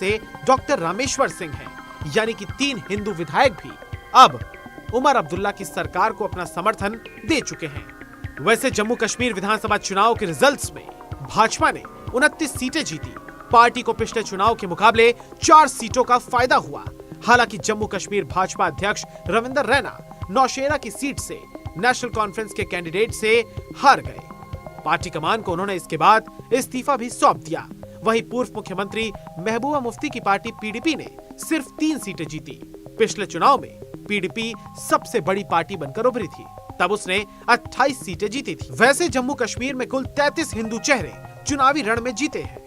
से डॉक्टर रामेश्वर सिंह हैं, यानी कि 3 हिंदू विधायक भी अब उमर अब्दुल्ला की सरकार को अपना समर्थन दे चुके हैं। वैसे जम्मू कश्मीर विधानसभा चुनाव के रिजल्ट्स में भाजपा ने 29 सीटें जीती। पार्टी को पिछले चुनाव के मुकाबले 4 सीटों का फायदा हुआ। हालांकि जम्मू कश्मीर भाजपा अध्यक्ष रविंदर रैना नौशेरा की सीट से नेशनल कॉन्फ्रेंस के कैंडिडेट से हार गए। पार्टी कमान को उन्होंने इसके बाद इस्तीफा भी सौंप दिया। वहीं पूर्व मुख्यमंत्री महबूबा मुफ्ती की पार्टी पीडीपी ने सिर्फ 3 सीटें जीती। पिछले चुनाव में पीडीपी सबसे बड़ी पार्टी बनकर उभरी थी, तब उसने 28 सीटें जीती थी। वैसे जम्मू कश्मीर में कुल 33 हिंदू चेहरे चुनावी रण में जीते हैं,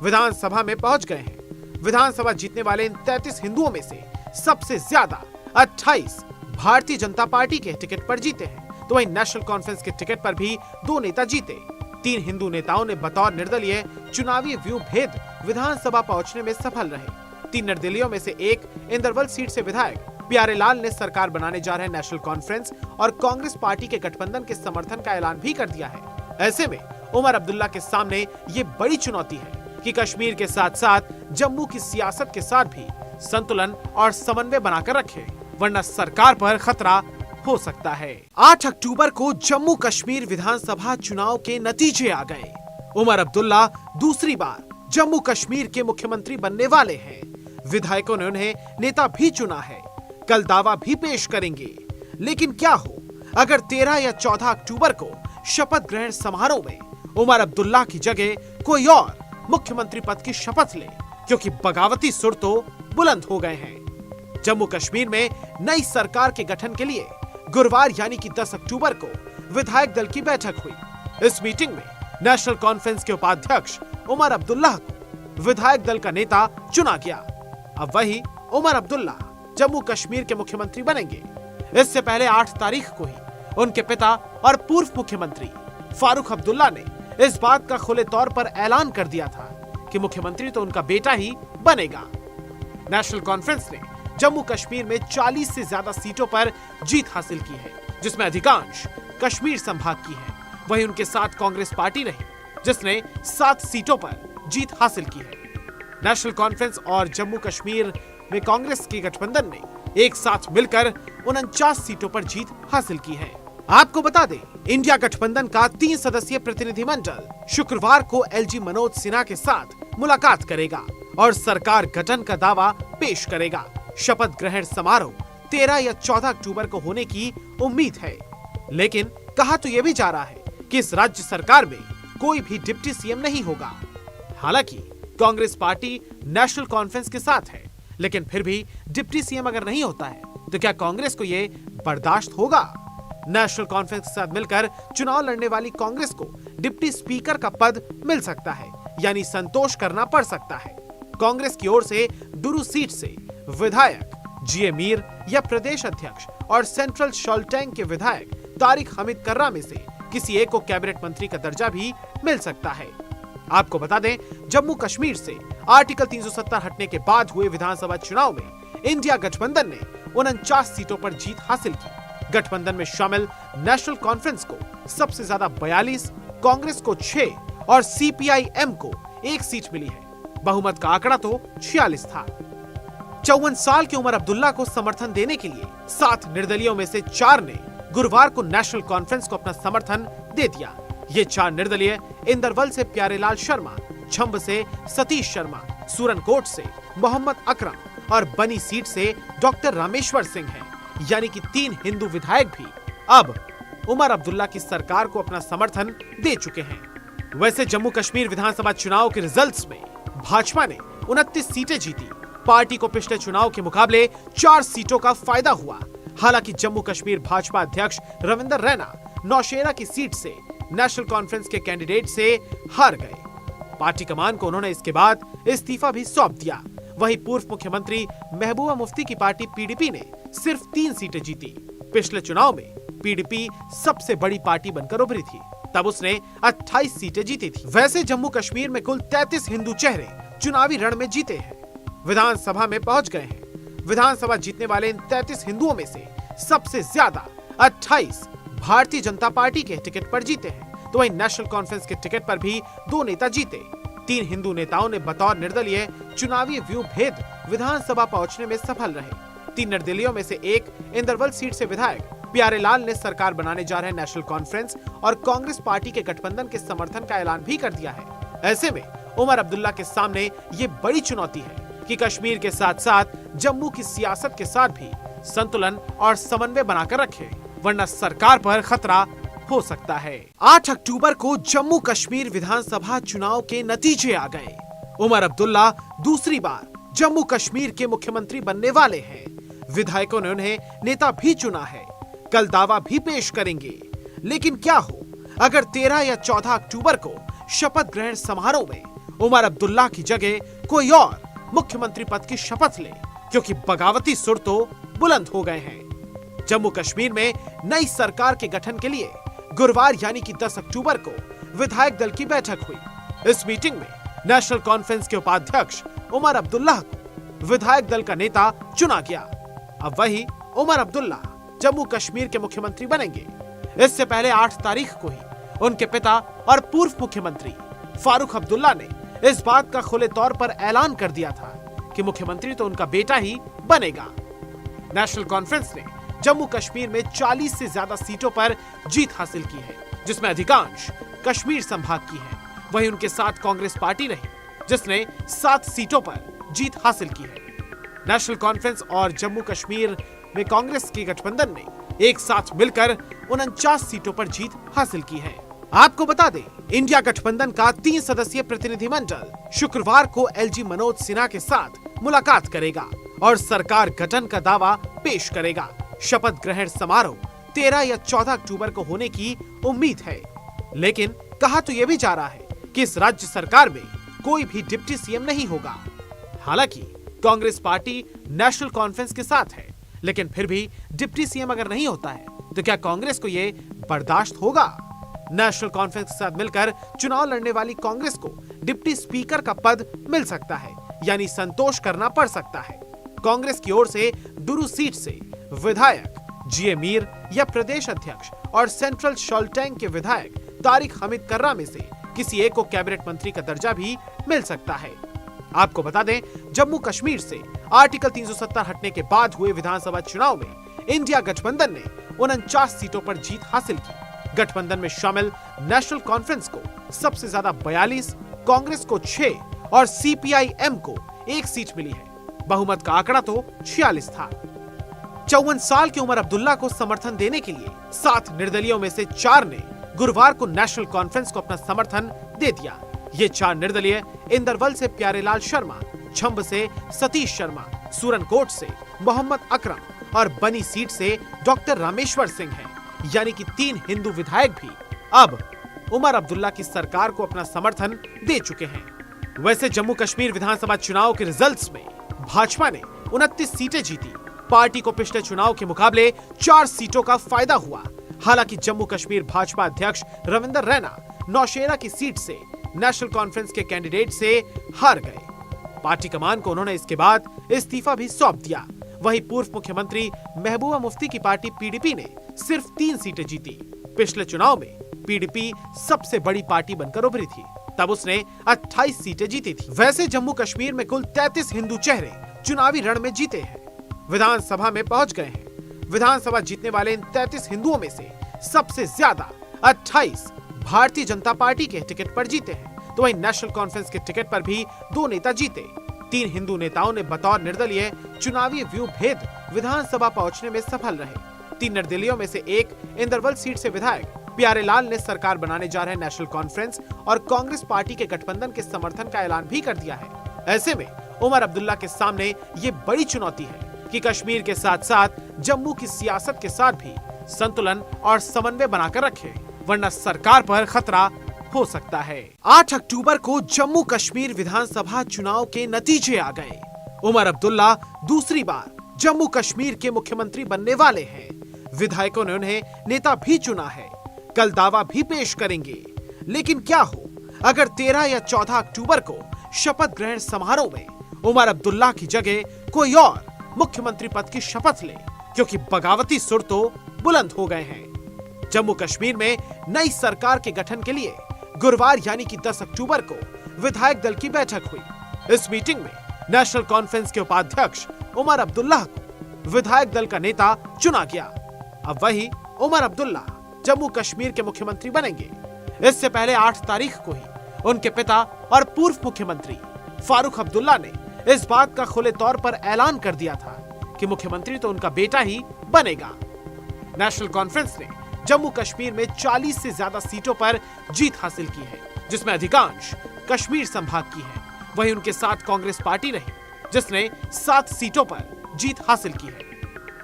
विधानसभा में पहुंच गए हैं। विधानसभा जीतने वाले इन 33 हिंदुओं में से सबसे ज्यादा 28 भारतीय जनता पार्टी के टिकट पर जीते हैं, तो वहीं नेशनल कॉन्फ्रेंस के टिकट पर भी 2 नेता जीते। 3 हिंदू नेताओं ने बतौर निर्दलीय चुनावी व्यू भेद विधानसभा पहुंचने में सफल रहे। 3 निर्दलीयों में से एक इंदरवल सीट से विधायक प्यारेलाल ने सरकार बनाने जा रहे नेशनल कॉन्फ्रेंस और कांग्रेस पार्टी के गठबंधन के समर्थन का ऐलान भी कर दिया है। ऐसे में उमर अब्दुल्ला के सामने ये बड़ी चुनौती है कि कश्मीर के साथ साथ जम्मू की सियासत के साथ भी संतुलन और समन्वय बनाकर रखे, वरना सरकार पर खतरा हो सकता है। 8 अक्टूबर को जम्मू कश्मीर विधानसभा चुनाव के नतीजे आ गए। उमर अब्दुल्ला दूसरी बार जम्मू कश्मीर के मुख्यमंत्री बनने वाले हैं। विधायकों ने उन्हें नेता भी चुना है, कल दावा भी पेश करेंगे। लेकिन क्या हो अगर 13 या 14 अक्टूबर को शपथ ग्रहण समारोह में उमर अब्दुल्ला की जगह कोई और मुख्यमंत्री पद की शपथ ले, क्योंकि बगावती सुर तो बुलंद हो गए हैं। जम्मू कश्मीर में नई सरकार के गठन के लिए गुरुवार यानी कि 10 अक्टूबर को विधायक दल की बैठक हुई। इस मीटिंग में नेशनल कॉन्फ्रेंस के उपाध्यक्ष उमर अब्दुल्ला को विधायक दल का नेता चुना गया। अब वही उमर अब्दुल्ला जम्मू कश्मीर के मुख्यमंत्री बनेंगे। इससे पहले 8 तारीख को ही उनके पिता और पूर्व मुख्यमंत्री फारूक अब्दुल्ला ने इस बात का खुले तौर पर ऐलान कर दिया था कि मुख्यमंत्री तो उनका बेटा ही बनेगा। नेशनल कॉन्फ्रेंस ने जम्मू कश्मीर में 40 से ज्यादा सीटों पर जीत हासिल की है, जिसमें अधिकांश कश्मीर संभाग की है। वहीं उनके साथ कांग्रेस पार्टी रही, जिसने 7 सीटों पर जीत हासिल की है। नेशनल कॉन्फ्रेंस और जम्मू कश्मीर में कांग्रेस के गठबंधन ने एक साथ मिलकर 49 सीटों पर जीत हासिल की है। आपको बता दें, इंडिया गठबंधन का 3 सदस्यीय प्रतिनिधिमंडल शुक्रवार को एलजी मनोज सिन्हा के साथ मुलाकात करेगा और सरकार गठन का दावा पेश करेगा। शपथ ग्रहण समारोह 13 या 14 अक्टूबर को होने की उम्मीद है। लेकिन कहा तो यह भी जा रहा है कि इस राज्य सरकार में कोई भी डिप्टी सीएम नहीं होगा। हालांकि कांग्रेस पार्टी नेशनल कॉन्फ्रेंस के साथ है, लेकिन फिर भी डिप्टी सीएम अगर नहीं होता है तो क्या कांग्रेस को ये बर्दाश्त होगा? नेशनल कॉन्फ्रेंस के साथ मिलकर चुनाव लड़ने वाली कांग्रेस को डिप्टी स्पीकर का पद मिल सकता है, यानी संतोष करना पड़ सकता है। कांग्रेस की ओर से डुरू सीट से विधायक जीए मीर या प्रदेश अध्यक्ष और सेंट्रल शॉल्टैंग के विधायक तारिक हमीद कर्रा में से किसी एक को कैबिनेट मंत्री का दर्जा भी मिल सकता है। आपको बता दें, जम्मू कश्मीर से आर्टिकल 370 हटने के बाद हुए विधानसभा चुनाव में इंडिया गठबंधन ने 49 सीटों पर जीत हासिल की। गठबंधन में शामिल नेशनल कॉन्फ्रेंस को सबसे ज्यादा 42, कांग्रेस को 6 और सीपीआई-एम को 1 सीट मिली है। बहुमत का आंकड़ा तो 46 था। 54 साल की उमर अब्दुल्ला को समर्थन देने के लिए 7 निर्दलियों में से 4 ने गुरुवार को नेशनल कॉन्फ्रेंस को अपना समर्थन दे दिया। ये 4 निर्दलीय इंदरवल से प्यारेलाल शर्मा, छंब से सतीश शर्मा, सूरनकोट से मोहम्मद अकरम और बनी सीट से डॉक्टर रामेश्वर सिंह हैं, यानी कि 3 हिंदू विधायक भी अब उमर अब्दुल्ला की सरकार को अपना समर्थन दे चुके हैं। वैसे जम्मू कश्मीर विधानसभा चुनाव के रिजल्ट्स में भाजपा ने 29 सीटें जीती। पार्टी को पिछले चुनाव के मुकाबले 4 सीटों का फायदा हुआ। हालांकि जम्मू कश्मीर भाजपा अध्यक्ष रविंदर रैना नौशेरा की सीट से नेशनल कॉन्फ्रेंस के कैंडिडेट से हार गए। पार्टी कमान को उन्होंने इसके बाद इस्तीफा भी सौंप दिया। वहीं पूर्व मुख्यमंत्री महबूबा मुफ्ती की पार्टी पीडीपी ने सिर्फ 3 सीटें जीती। पिछले चुनाव में पीडीपी सबसे बड़ी पार्टी बनकर उभरी थी, तब उसने 28 सीटें जीती थी। वैसे जम्मू कश्मीर में कुल 33 हिंदू चेहरे चुनावी रण में जीते हैं, विधानसभा में पहुंच गए हैं। विधानसभा जीतने वाले इन 33 हिंदुओं में से सबसे ज्यादा 28 भारतीय जनता पार्टी के टिकट पर जीते हैं, तो वहीं नेशनल कॉन्फ्रेंस के टिकट पर भी 2 नेता जीते। तीन हिंदू नेताओं ने बतौर निर्दलीय चुनावी व्यू भेद विधानसभा पहुंचने में सफल रहे। तीन निर्दलीयों में से एक इंदरवल सीट से विधायक प्यारेलाल ने सरकार बनाने जा रहे नेशनल कॉन्फ्रेंस और कांग्रेस पार्टी के गठबंधन के समर्थन का ऐलान भी कर दिया है। ऐसे में उमर अब्दुल्ला के सामने ये बड़ी चुनौती है कि कश्मीर के साथ साथ जम्मू की सियासत के साथ भी संतुलन और समन्वय बनाकर रखे, वरना सरकार पर खतरा हो सकता है। 8 अक्टूबर को जम्मू कश्मीर विधानसभा चुनाव के नतीजे आ गए। उमर अब्दुल्ला दूसरी बार जम्मू कश्मीर के मुख्यमंत्री बनने वाले हैं। विधायकों ने उन्हें नेता भी चुना है, कल दावा भी पेश करेंगे। लेकिन क्या हो अगर 13 या 14 अक्टूबर को शपथ ग्रहण समारोह में उमर अब्दुल्ला की जगह कोई और मुख्यमंत्री पद की शपथ ले, क्योंकि बगावती सुर तो बुलंद हो गए हैं। जम्मू कश्मीर में नई सरकार के गठन के लिए गुरुवार यानी कि 10 अक्टूबर को विधायक दल की बैठक हुई। इस मीटिंग में नेशनल कॉन्फ्रेंस के उपाध्यक्ष उमर अब्दुल्ला को विधायक दल का नेता चुना गया। अब वही उमर अब्दुल्ला जम्मू कश्मीर के मुख्यमंत्री बनेंगे। इससे पहले 8 तारीख को ही उनके पिता और पूर्व मुख्यमंत्री फारूक अब्दुल्ला ने इस बात का खुले तौर पर ऐलान कर दिया था कि मुख्यमंत्री तो उनका बेटा ही बनेगा। नेशनल कॉन्फ्रेंस ने जम्मू कश्मीर में 40 से ज्यादा सीटों पर जीत हासिल की है, जिसमें अधिकांश कश्मीर संभाग की है। वहीं उनके साथ कांग्रेस पार्टी रही, जिसने 7 सीटों पर जीत हासिल की है। नेशनल कॉन्फ्रेंस और जम्मू कश्मीर में कांग्रेस के गठबंधन ने एक साथ मिलकर 49 सीटों पर जीत हासिल की है। आपको बता दें, इंडिया गठबंधन का 3 सदस्यीय प्रतिनिधिमंडल शुक्रवार को एलजी मनोज सिन्हा के साथ मुलाकात करेगा और सरकार गठन का दावा पेश करेगा। शपथ ग्रहण समारोह 13 या 14 अक्टूबर को होने की उम्मीद है। लेकिन कहा तो यह भी जा रहा है कि इस राज्य सरकार में कोई भी डिप्टी सीएम नहीं होगा। हालांकि कांग्रेस पार्टी नेशनल कॉन्फ्रेंस के साथ है, लेकिन फिर भी डिप्टी सीएम अगर नहीं होता है तो क्या कांग्रेस को ये बर्दाश्त होगा? नेशनल कॉन्फ्रेंस के साथ मिलकर चुनाव लड़ने वाली कांग्रेस को डिप्टी स्पीकर का पद मिल सकता है, यानी संतोष करना पड़ सकता है। कांग्रेस की ओर से डुरू सीट से विधायक जीए मीर या प्रदेश अध्यक्ष और सेंट्रल शॉल्टैंग के विधायक तारिक हमीद कर्रा में से किसी एक को कैबिनेट मंत्री का दर्जा भी मिल सकता है। आपको बता दें, जम्मू कश्मीर से आर्टिकल 370 हटने के बाद हुए विधानसभा चुनाव में इंडिया गठबंधन ने 49 सीटों पर जीत हासिल की। गठबंधन में शामिल नेशनल कॉन्फ्रेंस को सबसे ज्यादा 42, कांग्रेस को 6 और सीपीआई-एम को 1 सीट मिली है। बहुमत का आंकड़ा तो 46 था। 54 साल की उमर अब्दुल्ला को समर्थन देने के लिए 7 निर्दलियों में से 4 ने गुरुवार को नेशनल कॉन्फ्रेंस को अपना समर्थन दे दिया। ये 4 निर्दलीय इंदरवल से प्यारेलाल शर्मा, छंब से सतीश शर्मा, सूरनकोट से मोहम्मद अकरम और बनी सीट से डॉक्टर रामेश्वर सिंह हैं। यानी कि 3 हिंदू विधायक भी अब उमर अब्दुल्ला की सरकार को अपना समर्थन दे चुके हैं। वैसे जम्मू कश्मीर विधानसभा चुनाव के रिजल्ट्स में भाजपा ने 29 सीटें जीती। पार्टी को पिछले चुनाव के मुकाबले 4 सीटों का फायदा हुआ। हालांकि जम्मू कश्मीर भाजपा अध्यक्ष रविंदर रैना नौशेरा की सीट से नेशनल कॉन्फ्रेंस के कैंडिडेट से हार गए। पार्टी कमान को उन्होंने इसके बाद इस्तीफा भी सौंप दिया। वहीं पूर्व मुख्यमंत्री महबूबा मुफ्ती की पार्टी पीडीपी ने सिर्फ 3 सीटें जीती। पिछले चुनाव में पीडीपी सबसे बड़ी पार्टी बनकर उभरी थी, तब उसने 28 सीटें जीती थी। वैसे जम्मू कश्मीर में कुल 33 हिंदू चेहरे चुनावी रण में जीते हैं, विधानसभा में पहुंच गए हैं। विधानसभा जीतने वाले इन 33 हिंदुओं में से सबसे ज्यादा 28 भारतीय जनता पार्टी के टिकट पर जीते हैं, तो वहीं नेशनल कॉन्फ्रेंस के टिकट पर भी 2 नेता जीते। 3 हिंदू नेताओं ने बतौर निर्दलीय चुनावी व्यू भेद विधानसभा पहुंचने में सफल रहे। 3 निर्दलीयों में से एक इंदरवल सीट से विधायक प्यारेलाल ने सरकार बनाने जा रहे नेशनल कॉन्फ्रेंस और कांग्रेस पार्टी के गठबंधन के समर्थन का ऐलान भी कर दिया है। ऐसे में उमर अब्दुल्ला के सामने ये बड़ी चुनौती है कि कश्मीर के साथ साथ जम्मू की सियासत के साथ भी संतुलन और समन्वय बनाकर रखे, वरना सरकार पर खतरा हो सकता है। 8 अक्टूबर को जम्मू कश्मीर विधानसभा चुनाव के नतीजे आ गए। उमर अब्दुल्ला दूसरी बार जम्मू कश्मीर के मुख्यमंत्री बनने वाले हैं। विधायकों ने उन्हें नेता भी चुना है, कल दावा भी पेश करेंगे। लेकिन क्या हो अगर 13 या 14 अक्टूबर को शपथ ग्रहण समारोह में उमर अब्दुल्ला की जगह कोई और मुख्यमंत्री पद की शपथ ले, क्योंकि बगावती सुर तो बुलंद हो गए हैं। जम्मू कश्मीर में नई सरकार के गठन के लिए गुरुवार यानी कि 10 अक्टूबर को विधायक दल की बैठक हुई। इस मीटिंग में नेशनल कॉन्फ्रेंस के उपाध्यक्ष उमर अब्दुल्ला को विधायक दल का नेता चुना गया। अब वही उमर अब्दुल्ला जम्मू कश्मीर के मुख्यमंत्री बनेंगे। इससे पहले 8 तारीख को ही उनके पिता और पूर्व मुख्यमंत्री फारूक अब्दुल्ला ने इस बात का खुले तौर पर ऐलान कर दिया था कि मुख्यमंत्री तो उनका बेटा ही बनेगा। नेशनल कॉन्फ्रेंस ने जम्मू कश्मीर में 40 से ज्यादा सीटों पर जीत हासिल की है, जिसमें अधिकांश कश्मीर संभाग की है। वहीं उनके साथ कांग्रेस पार्टी रही, जिसने 7 सीटों पर जीत हासिल की है।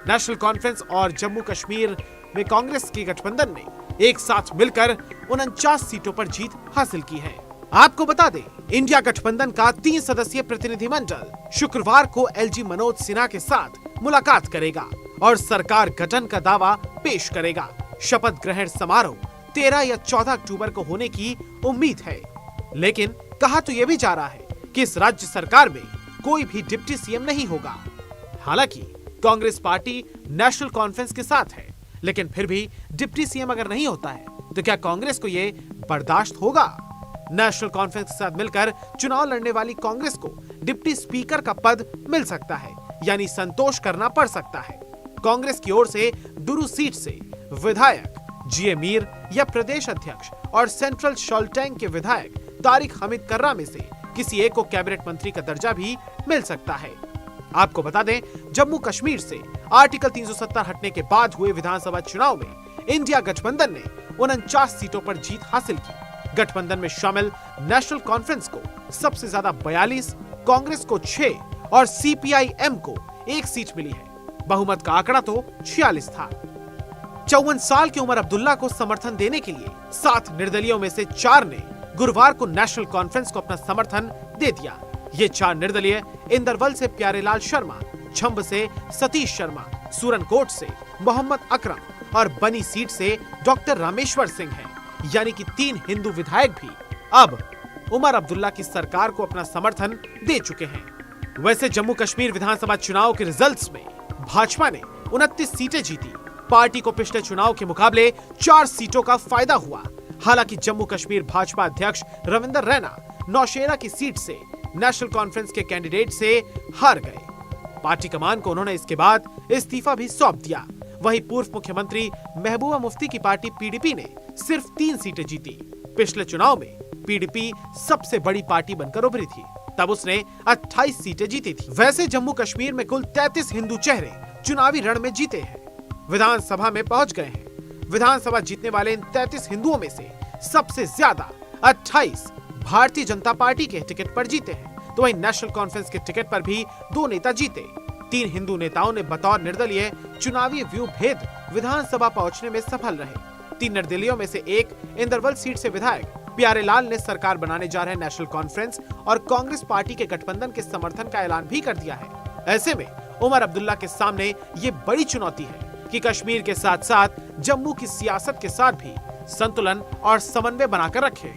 नेशनल कॉन्फ्रेंस और जम्मू कश्मीर में कांग्रेस के गठबंधन ने एक साथ मिलकर 49 सीटों पर जीत हासिल की है। आपको बता दें, इंडिया गठबंधन का 3 सदस्यीय प्रतिनिधिमंडल शुक्रवार को एलजी मनोज सिन्हा के साथ मुलाकात करेगा और सरकार गठन का दावा पेश करेगा। शपथ ग्रहण समारोह 13 या 14 अक्टूबर को होने की उम्मीद है, लेकिन कहा तो यह भी जा रहा है कि इस राज्य सरकार में कोई भी डिप्टी सीएम नहीं होगा। हालांकि कांग्रेस पार्टी नेशनल कॉन्फ्रेंस के साथ है, लेकिन फिर भी डिप्टी सीएम अगर नहीं होता है तो क्या कांग्रेस को ये बर्दाश्त होगा? नेशनल कॉन्फ्रेंस के साथ मिलकर चुनाव लड़ने वाली कांग्रेस को डिप्टी स्पीकर का पद मिल सकता है, यानी संतोष करना पड़ सकता है। कांग्रेस की ओर से डुरू सीट से विधायक जीए मीर या प्रदेश अध्यक्ष और सेंट्रल शॉल्टैंग के विधायक तारिक हमीद कर्रा में से किसी एक को कैबिनेट मंत्री का दर्जा भी मिल सकता है। आपको बता दें, जम्मू कश्मीर से आर्टिकल 370 हटने के बाद हुए विधानसभा चुनाव में इंडिया गठबंधन ने 49 सीटों पर जीत हासिल की। गठबंधन में शामिल नेशनल कॉन्फ्रेंस को सबसे ज्यादा 42, कांग्रेस को 6 और सीपीआई-एम को 1 सीट मिली है। बहुमत का आंकड़ा तो 46 था। 54 साल की उमर अब्दुल्ला को समर्थन देने के लिए 7 निर्दलीयों में से 4 ने गुरुवार को नेशनल कॉन्फ्रेंस को अपना समर्थन दे दिया। ये 4 निर्दलीय इंदरवल से प्यारेलाल शर्मा, छंब से सतीश शर्मा, सूरनकोट से मोहम्मद अकरम और बनी सीट से डॉक्टर रामेश्वर सिंह हैं। यानी कि 3 हिंदू विधायक भी अब उमर अब्दुल्ला की सरकार को अपना समर्थन दे चुके हैं। वैसे जम्मू कश्मीर विधानसभा चुनाव के रिजल्ट्स में भाजपा ने 29 सीटें जीती। पार्टी को पिछले चुनाव के मुकाबले 4 सीटों का फायदा हुआ। हालांकि जम्मू कश्मीर भाजपा अध्यक्ष रविंदर रैना नौशेरा की सीट से नेशनल कॉन्फ्रेंस के कैंडिडेट से हार गए। पार्टी कमान को उन्होंने इसके बाद इस्तीफा भी सौंप दिया। वहीं पूर्व मुख्यमंत्री महबूबा मुफ्ती की पार्टी पीडीपी ने सिर्फ 3 सीटें जीती। पिछले चुनाव में पीडीपी सबसे बड़ी पार्टी बनकर उभरी थी, तब उसने 28 सीटें जीती थी। वैसे जम्मू कश्मीर में कुल 33 हिंदू चेहरे चुनावी रण में जीते हैं, विधानसभा में पहुंच गए हैं। विधानसभा जीतने वाले इन 33 हिंदुओं में से सबसे ज्यादा 28 भारतीय जनता पार्टी के टिकट पर जीते हैं, तो वहीं नेशनल कॉन्फ्रेंस के टिकट पर भी 2 नेता जीते। 3 हिंदू नेताओं ने बतौर निर्दलीय चुनावी व्यू भेद विधानसभा पहुंचने में सफल रहे। 3 निर्दलीयों में से एक इंदरवल सीट से विधायक प्यारेलाल ने सरकार बनाने जा रहे नेशनल कॉन्फ्रेंस और कांग्रेस पार्टी के गठबंधन के समर्थन का ऐलान भी कर दिया है। ऐसे में उमर अब्दुल्ला के सामने ये बड़ी चुनौती है कि कश्मीर के साथ साथ जम्मू की सियासत के साथ भी संतुलन और समन्वय बनाकर रखे।